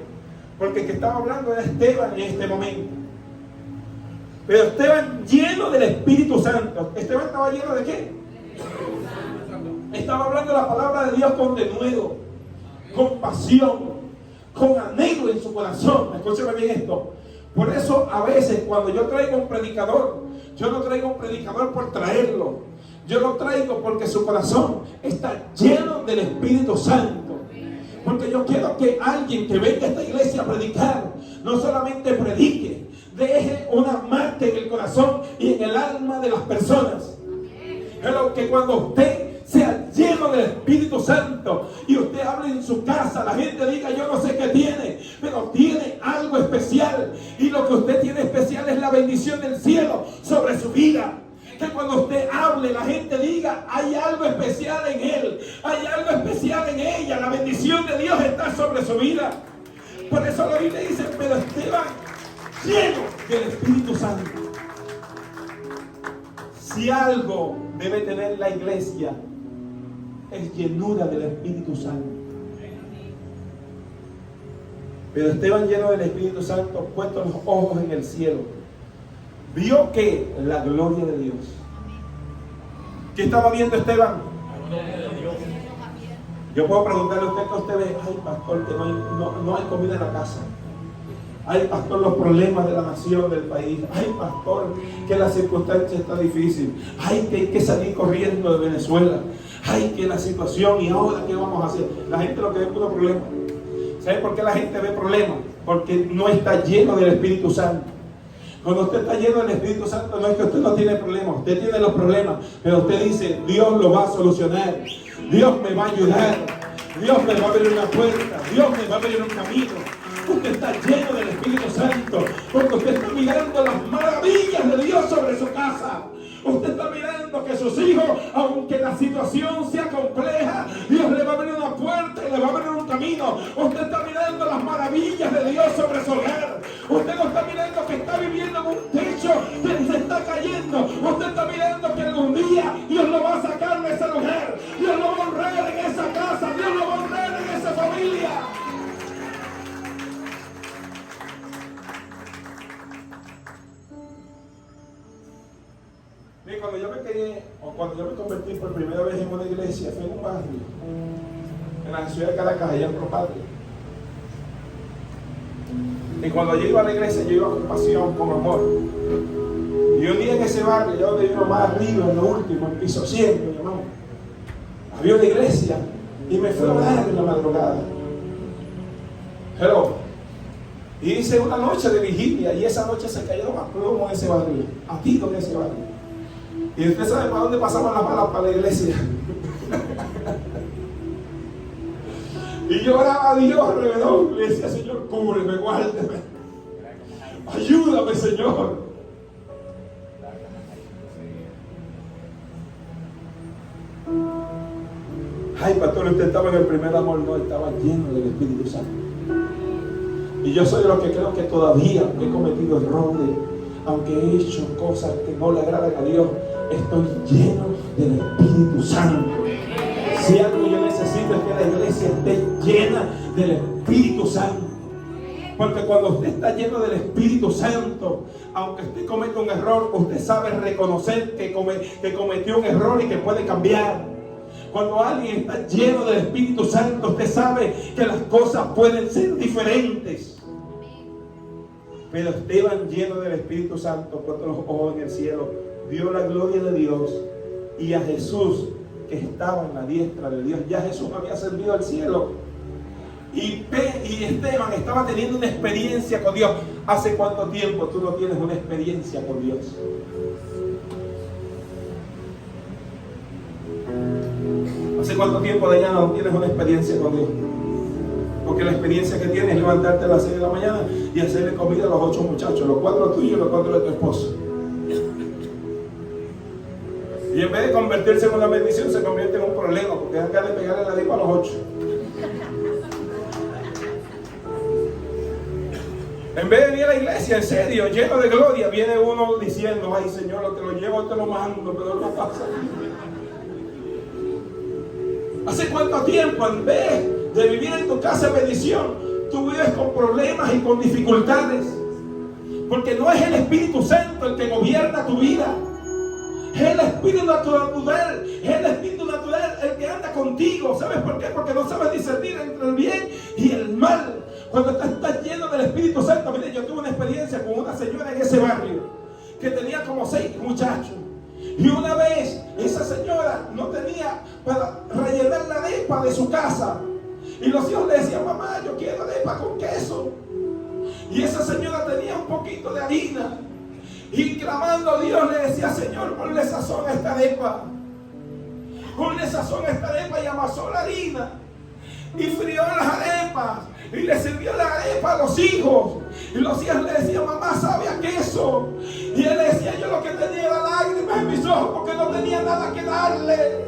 Porque el que estaba hablando era Esteban en este momento. Pero Esteban lleno del Espíritu Santo. ¿Esteban estaba lleno de qué? Estaba hablando la palabra de Dios con denuedo, con pasión, con anhelo en su corazón. Escúcheme bien esto. Por eso a veces cuando yo traigo un predicador, yo no traigo un predicador por traerlo. Yo lo traigo porque su corazón está lleno del Espíritu Santo. Porque yo quiero que alguien que venga a esta iglesia a predicar, no solamente predique, deje una marca en el corazón y en el alma de las personas. Pero que cuando usted sea lleno del Espíritu Santo y usted hable en su casa, la gente diga: yo no sé qué tiene, pero tiene algo especial. Y lo que usted tiene especial es la bendición del cielo sobre su vida. Que cuando usted hable, la gente diga: hay algo especial en él, hay algo especial en ella, la bendición de Dios está sobre su vida. Por eso la Biblia dice: pero Esteban lleno del Espíritu Santo. Si algo debe tener la iglesia, es llenura del Espíritu Santo. Pero Esteban lleno del Espíritu Santo, puesto los ojos en el cielo, vio que la gloria de Dios. ¿Qué estaba viendo Esteban? La gloria de Dios. Yo puedo preguntarle a usted que usted ve: ay, pastor, que no hay comida en la casa. Ay, pastor, los problemas de la nación, del país. Ay, pastor, que la circunstancia está difícil. Ay, que hay que salir corriendo de Venezuela. Ay, que la situación, y ahora qué vamos a hacer. La gente lo que ve es puro problema. ¿Sabe por qué la gente ve problemas? Porque no está lleno del Espíritu Santo. Cuando usted está lleno del Espíritu Santo, no es que usted no tiene problemas, usted tiene los problemas, pero usted dice: Dios lo va a solucionar, Dios me va a ayudar, Dios me va a abrir una puerta, Dios me va a abrir un camino. Usted está lleno del Espíritu Santo, porque usted está mirando las maravillas de Dios sobre su casa. Usted está mirando que sus hijos, aunque la situación sea compleja, Dios le va a abrir una puerta y le va a abrir un camino. Usted está mirando las maravillas de Dios sobre su hogar. Usted no está mirando que está viviendo en un techo que se está cayendo. Usted está mirando que algún día Dios lo va a sacar de ese lugar. Dios lo va a honrar en esa casa. Dios lo va a honrar en esa familia. Cuando yo me quedé, o cuando yo me convertí por primera vez en una iglesia, fue en un barrio, en la ciudad de Caracas, allá en Propatria. Y cuando yo iba a la iglesia, yo iba con pasión, con amor. Y un día en ese barrio, yo donde iba más arriba, en lo último, en piso 100, mi hermano, había una iglesia y me fui a orar en la madrugada. Y hice una noche de vigilia y esa noche se cayeron a plomo en ese barrio, a tiro en ese barrio. Y usted sabe para dónde pasaban las balas, para la iglesia. Y yo oraba a Dios alrededor. Le decía: Señor, cúbreme, guárdeme. Ayúdame, Señor. Ay, pastor, usted estaba en el primer amor. No, estaba lleno del Espíritu Santo. Y yo soy de los que creo que todavía he cometido errores, aunque he hecho cosas que no le agradan a Dios, estoy lleno del Espíritu Santo. Si algo yo necesito es que la iglesia esté llena del Espíritu Santo. Porque cuando usted está lleno del Espíritu Santo, aunque usted cometa un error, usted sabe reconocer que cometió un error y que puede cambiar. Cuando alguien está lleno del Espíritu Santo, usted sabe que las cosas pueden ser diferentes. Pero Esteban, lleno del Espíritu Santo, puesto los ojos en el cielo, vio la gloria de Dios y a Jesús que estaba en la diestra de Dios. Ya Jesús había ascendido al cielo. Y Esteban estaba teniendo una experiencia con Dios. ¿Hace cuánto tiempo tú no tienes una experiencia con Dios? ¿Hace cuánto tiempo, Dayana, no tienes una experiencia con Dios? Porque la experiencia que tienes es levantarte a las 6 de la mañana y hacerle comida a los 8 muchachos, los 4 tuyos y los 4 de tu esposo. Y en vez de convertirse en una bendición, se convierte en un problema, porque es acá de pegarle la dipa a los 8. En vez de venir a la iglesia en serio, lleno de gloria, viene uno diciendo: ay Señor, lo que lo llevo te lo mando, pero no pasa. ¿Hace cuánto tiempo, en vez de vivir en tu casa en bendición, tú vives con problemas y con dificultades? Porque no es el Espíritu Santo el que gobierna tu vida. Es el Espíritu natural, es el Espíritu natural el que anda contigo. ¿Sabes por qué? Porque no sabes discernir entre el bien y el mal. Cuando estás lleno del Espíritu Santo. Mire, yo tuve una experiencia con una señora en ese barrio que tenía como 6 muchachos. Y una vez esa señora no tenía para rellenar la arepa de su casa. Y los hijos le decían: mamá, yo quiero arepa con queso. Y esa señora tenía un poquito de harina. Y clamando a Dios le decía: Señor, ponle sazón a esta arepa. Ponle sazón a esta arepa. Y amasó la harina y frió las arepas y le sirvió la arepa a los hijos. Y los hijos le decían: mamá, sabe a queso. Y él le decía: yo lo que tenía era lágrimas en mis ojos porque no tenía nada que darle.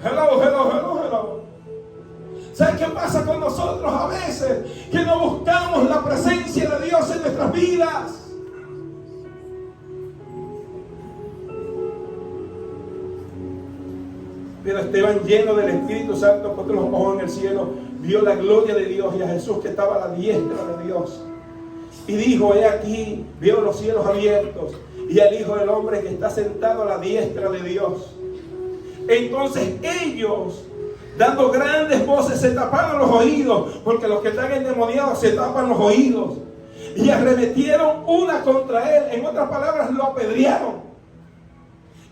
Hello. ¿Sabes qué pasa con nosotros a veces? Que no buscamos la presencia de Dios en nuestras vidas. Pero Esteban, lleno del Espíritu Santo, puesto los ojos en el cielo, vio la gloria de Dios y a Jesús que estaba a la diestra de Dios. Y dijo: he aquí, veo los cielos abiertos y al Hijo del Hombre que está sentado a la diestra de Dios. Entonces ellos, dando grandes voces, se taparon los oídos, porque los que están endemoniados se tapan los oídos, y arremetieron una contra él. En otras palabras, lo apedrearon.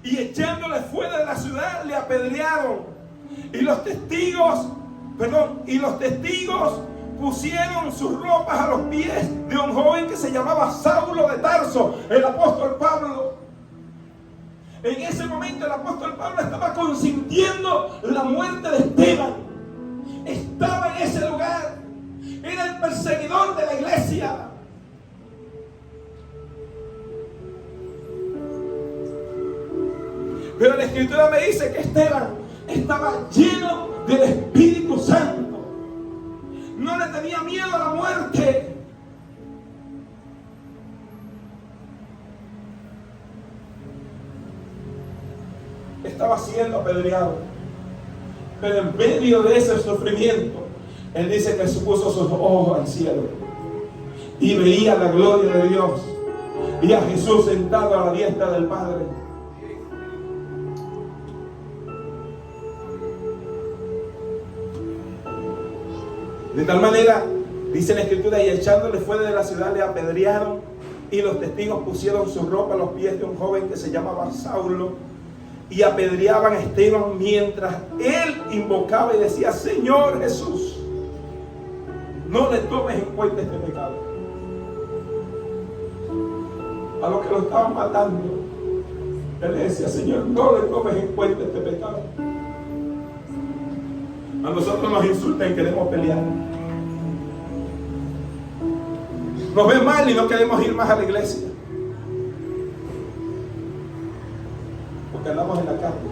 Y echándole fuera de la ciudad, le apedrearon. Y los testigos pusieron sus ropas a los pies de un joven que se llamaba Saulo de Tarso, el apóstol Pablo. En ese momento el apóstol Pablo estaba consintiendo la muerte de Esteban. Estaba en ese lugar. Era el perseguidor de la iglesia. Pero la Escritura me dice que Esteban estaba lleno del Espíritu Santo. No le tenía miedo a la muerte. Estaba siendo apedreado. Pero en medio de ese sufrimiento, él dice que puso sus ojos al cielo y veía la gloria de Dios y a Jesús sentado a la diestra del Padre. De tal manera, dice la Escritura, y echándole fuera de la ciudad le apedrearon, y los testigos pusieron su ropa a los pies de un joven que se llamaba Saulo, y apedreaban a Esteban mientras él invocaba y decía: Señor Jesús, no le tomes en cuenta este pecado. A los que lo estaban matando, él le decía: Señor, no le tomes en cuenta este pecado. A nosotros nos insultan y queremos pelear. Nos ven mal y no queremos ir más a la iglesia, porque andamos en la carne.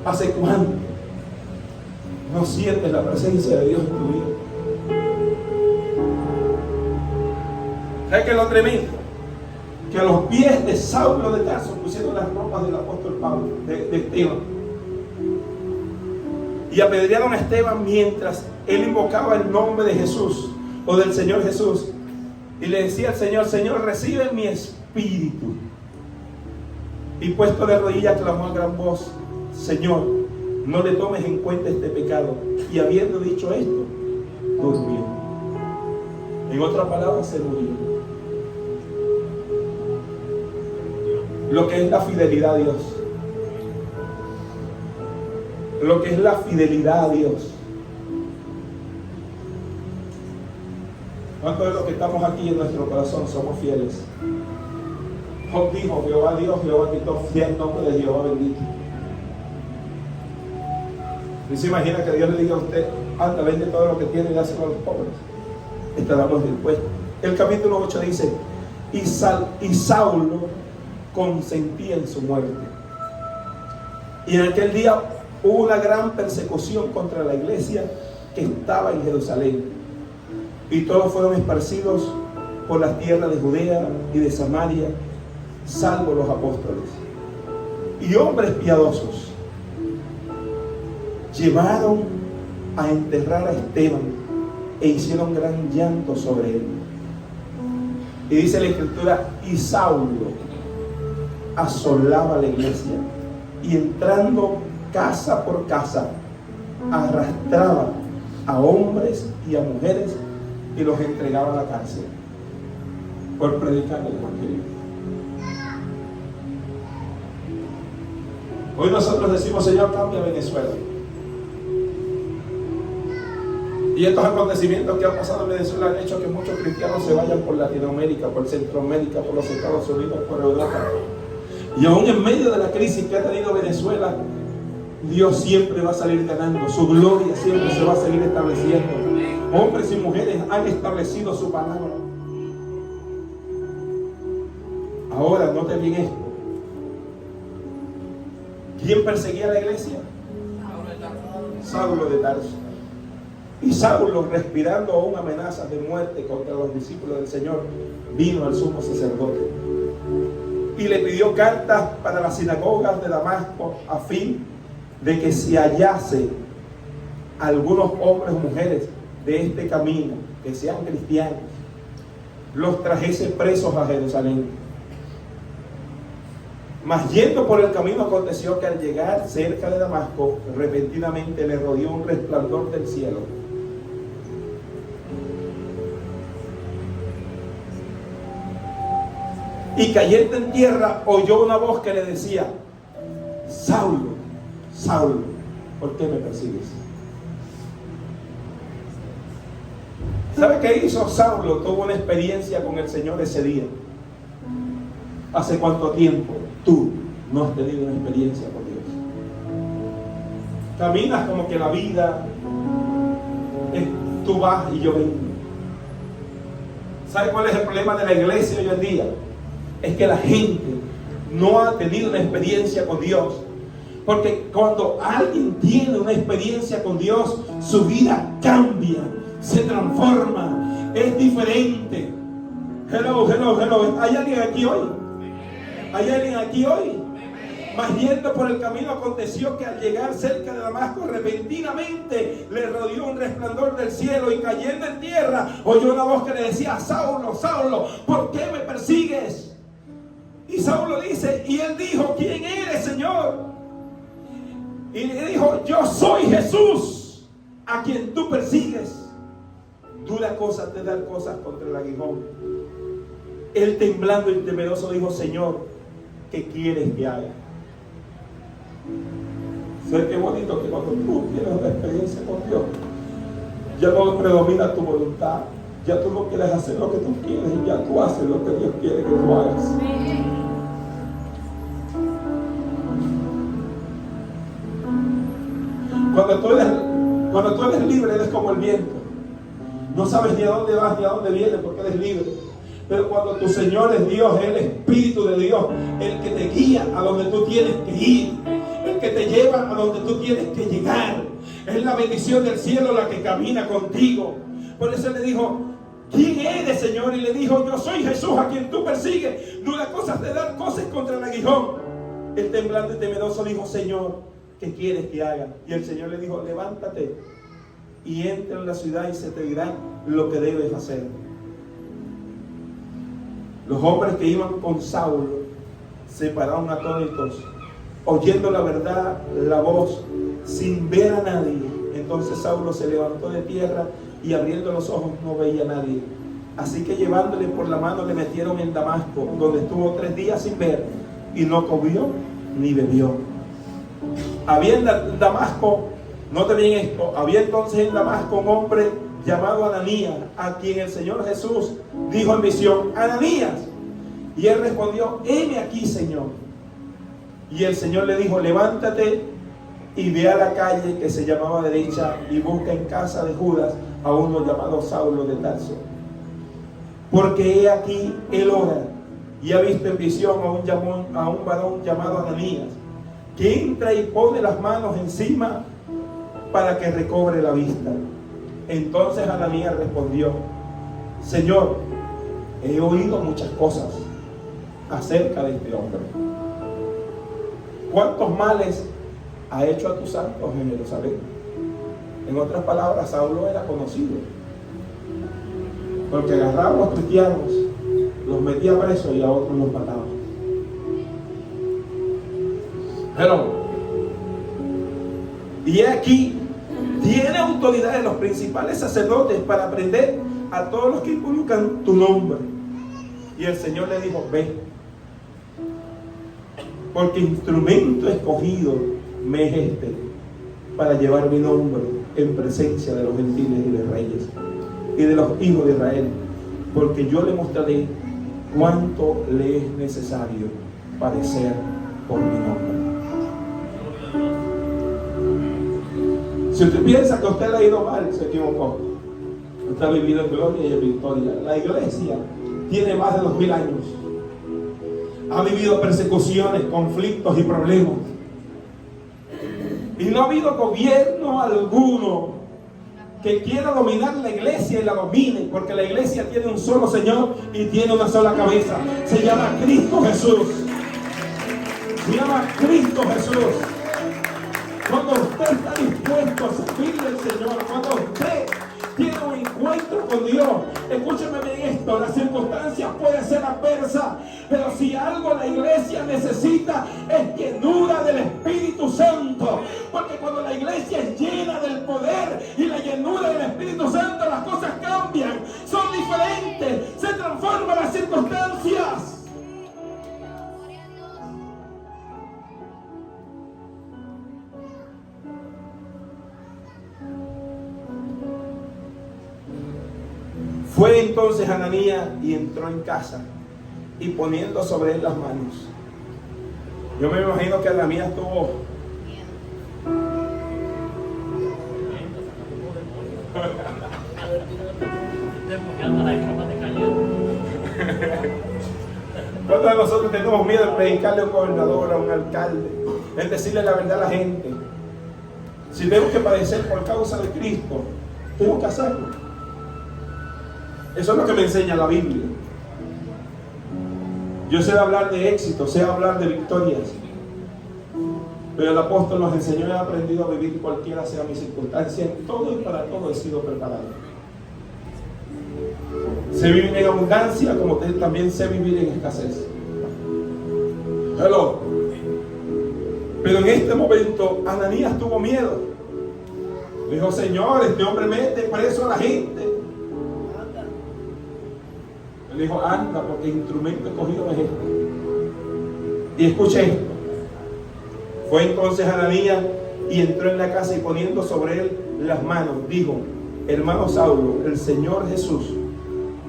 ¿Hace cuánto no sientes la presencia de Dios en tu vida? ¿Sabes qué es lo tremendo? Que a los pies de Saulo de Tarso pusieron las ropas del apóstol Pablo, de Esteban. Y apedrearon a Esteban mientras él invocaba el nombre de Jesús o del Señor Jesús. Y le decía al Señor: Señor, recibe mi espíritu. Y puesto de rodillas clamó a gran voz: Señor, no le tomes en cuenta este pecado. Y habiendo dicho esto, durmió. En otras palabras, se murió. Lo que es la fidelidad a Dios. Lo que es la fidelidad a Dios. ¿Cuántos de los que estamos aquí en nuestro corazón somos fieles? Job dijo: Jehová Dios, Jehová quitó, sea el nombre de Jehová bendito. ¿Y se imagina que Dios le diga a usted: anda, vende todo lo que tiene y dáselo a los pobres? Estaremos dispuestos. El capítulo 8 dice: y Saulo consentía en su muerte. Y en aquel día hubo una gran persecución contra la iglesia que estaba en Jerusalén. Y todos fueron esparcidos por las tierras de Judea y de Samaria, salvo los apóstoles. Y hombres piadosos llevaron a enterrar a Esteban e hicieron gran llanto sobre él. Y dice la Escritura: y Saulo asolaba la iglesia, y entrando casa por casa arrastraba a hombres y a mujeres y los entregaba a la cárcel por predicar el evangelio. Hoy nosotros decimos: Señor, cambia Venezuela. Y estos acontecimientos que han pasado en Venezuela han hecho que muchos cristianos se vayan por Latinoamérica, por Centroamérica, por los Estados Unidos, por Europa. Y aún en medio de la crisis que ha tenido Venezuela, Dios siempre va a salir ganando. Su gloria siempre se va a seguir estableciendo. Hombres y mujeres han establecido su palabra. Ahora, noten bien esto. ¿Quién perseguía a la iglesia? Saulo de Tarso. Y Saulo, respirando aún amenazas de muerte contra los discípulos del Señor, vino al sumo sacerdote y le pidió cartas para las sinagogas de Damasco, a fin de que si hallase algunos hombres o mujeres de este camino, que sean cristianos, los trajese presos a Jerusalén. Mas yendo por el camino, aconteció que al llegar cerca de Damasco, repentinamente le rodeó un resplandor del cielo. Y cayendo en tierra, oyó una voz que le decía: Saulo, Saulo, ¿por qué me persigues? ¿Sabe qué hizo Saulo? Tuvo una experiencia con el Señor ese día. ¿Hace cuánto tiempo tú no has tenido una experiencia con Dios? Caminas como que la vida es tú vas y yo vengo. ¿Sabe cuál es el problema de la iglesia hoy en día? Es que la gente no ha tenido una experiencia con Dios. Porque cuando alguien tiene una experiencia con Dios, su vida cambia, se transforma, es diferente. Hello, hello, hello. ¿Hay alguien aquí hoy? ¿Hay alguien aquí hoy? Mas yendo por el camino, aconteció que al llegar cerca de Damasco, repentinamente le rodeó un resplandor del cielo, y cayendo en tierra oyó una voz que le decía: Saulo, Saulo, ¿por qué me persigues? Y Saulo dice, y él dijo: ¿quién eres, Señor? Y le dijo: yo soy Jesús, a quien tú persigues. Dura cosa te dar cosas contra el aguijón. Él, temblando y temeroso, dijo: Señor, ¿qué quieres que haga? ¿Sabes qué bonito que cuando tú tienes una experiencia con Dios, ya no predomina tu voluntad, ya tú no quieres hacer lo que tú quieres, y ya tú haces lo que Dios quiere que tú hagas? Cuando tú eres libre, eres como el viento. No sabes ni a dónde vas ni a dónde vienes, porque eres libre. Pero cuando tu Señor es Dios, el Espíritu de Dios, el que te guía a donde tú tienes que ir, el que te lleva a donde tú tienes que llegar, es la bendición del cielo la que camina contigo. Por eso le dijo: ¿quién eres, Señor? Y le dijo: yo soy Jesús, a quien tú persigues. No las cosas de dar cosas contra el aguijón. El temblando y temeroso dijo: Señor, ¿qué quieres que haga? Y el Señor le dijo: levántate y entra en la ciudad, y se te dirá lo que debes hacer. Los hombres que iban con Saulo se pararon atónitos oyendo la verdad, la voz, sin ver a nadie. Entonces Saulo se levantó de tierra y abriendo los ojos no veía a nadie. Así que llevándole por la mano le metieron en Damasco, donde estuvo 3 días sin ver y no comió ni bebió. Había en Damasco, note bien esto, había entonces en Damasco un hombre llamado Ananías, a quien el Señor Jesús dijo en visión: Ananías. Y él respondió: heme aquí, Señor. Y el Señor le dijo: levántate y ve a la calle que se llamaba Derecha y busca en casa de Judas a uno llamado Saulo de Tarso. Porque he aquí, él ora y ha visto en visión a un varón llamado Ananías, que entra y pone las manos encima para que recobre la vista. Entonces Ananías respondió: Señor, he oído muchas cosas acerca de este hombre. ¿Cuántos males ha hecho a tus santos en Jerusalén? En otras palabras, Saulo era conocido, porque agarraba a los cristianos, los metía presos y a otros los mataba. Pero, y aquí tiene autoridad de los principales sacerdotes para prender a todos los que involucran tu nombre. Y el Señor le dijo: ve, porque instrumento escogido me es este, para llevar mi nombre en presencia de los gentiles y de reyes y de los hijos de Israel, porque yo le mostraré cuánto le es necesario padecer por mi nombre. Si usted piensa que usted le ha ido mal, se equivocó. Usted ha vivido en gloria y en victoria. La iglesia tiene más de 2000 años. Ha vivido persecuciones, conflictos y problemas. Y no ha habido gobierno alguno que quiera dominar la iglesia y la domine, porque la iglesia tiene un solo Señor y tiene una sola cabeza. Se llama Cristo Jesús. Se llama Cristo Jesús. Cuando usted está dispuesto a servirle al Señor, cuando usted tiene un encuentro con Dios, escúcheme bien esto: las circunstancias pueden ser adversas, pero si algo la iglesia necesita es llenura del Espíritu Santo, porque cuando la iglesia es llena del poder y la llenura del Espíritu Santo, las cosas cambian, son diferentes, se transforman las circunstancias. Fue entonces Ananías y entró en casa y poniendo sobre él las manos. Yo me imagino que Ananías tuvo ¿cuántos de nosotros tenemos miedo de predicarle a un gobernador, a un alcalde, en decirle la verdad a la gente? Si tenemos que padecer por causa de Cristo, tenemos que hacerlo. Eso es lo que me enseña la Biblia. Yo sé hablar de éxito, sé hablar de victorias, pero el apóstol nos enseñó y ha aprendido a vivir cualquiera sea mi circunstancia. En todo y para todo he sido preparado. Sé vivir en abundancia, como también sé vivir en escasez. Hello. Pero en este momento Ananías tuvo miedo. Dijo: Señor, este hombre mete preso a la gente. Le dijo: anda, porque el instrumento escogido es este. Y escuche esto. Fue entonces Ananías y entró en la casa y poniendo sobre él las manos, dijo: hermano Saulo, el Señor Jesús,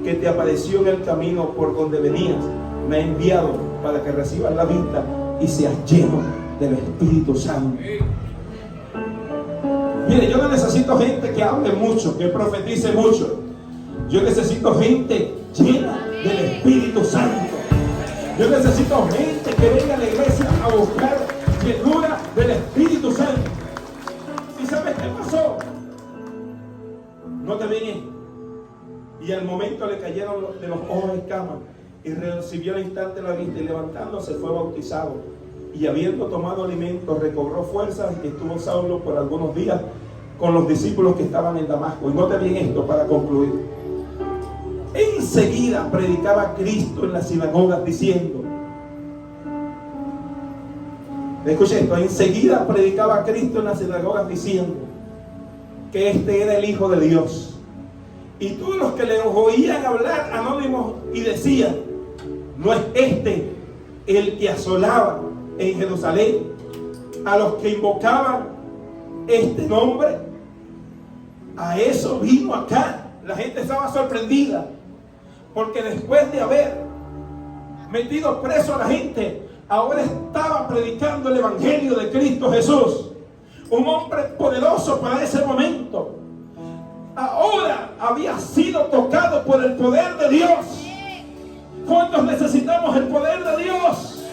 que te apareció en el camino por donde venías, me ha enviado para que recibas la vista y seas lleno del Espíritu Santo. Mire, yo no necesito gente que hable mucho, que profetice mucho. Yo necesito gente llena del Espíritu Santo. Yo necesito gente que venga a la iglesia a buscar llenura del Espíritu Santo. ¿Y sabes qué pasó? No te ven. Y al momento le cayeron de los ojos escamas y recibió al instante la vista, y levantándose fue bautizado. Y habiendo tomado alimentos recobró fuerzas, y estuvo Saulo por algunos días con los discípulos que estaban en Damasco. Y note bien esto para concluir. Enseguida predicaba Cristo en las sinagogas diciendo: Escuchen esto, enseguida predicaba a Cristo en las sinagogas diciendo que este era el Hijo de Dios. Y todos los que le oían hablar anónimos y decían: ¿no es este el que asolaba en Jerusalén a los que invocaban este nombre? A eso vino acá. La gente estaba sorprendida, porque después de haber metido preso a la gente, ahora estaba predicando el evangelio de Cristo Jesús. Un hombre poderoso para ese momento, ahora había sido tocado por el poder de Dios. ¿Cuántos necesitamos el poder de Dios?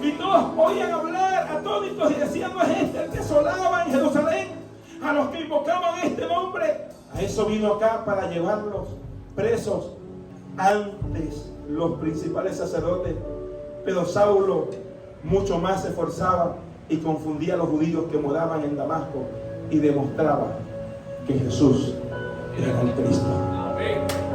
Y todos oían hablar atónitos y decían: ¿no es este el que asolaba en Jerusalén a los que invocaban este nombre? A eso vino acá, para llevarlos presos. Antes los principales sacerdotes, pero Saulo mucho más se esforzaba y confundía a los judíos que moraban en Damasco, y demostraba que Jesús era el Cristo. Amén.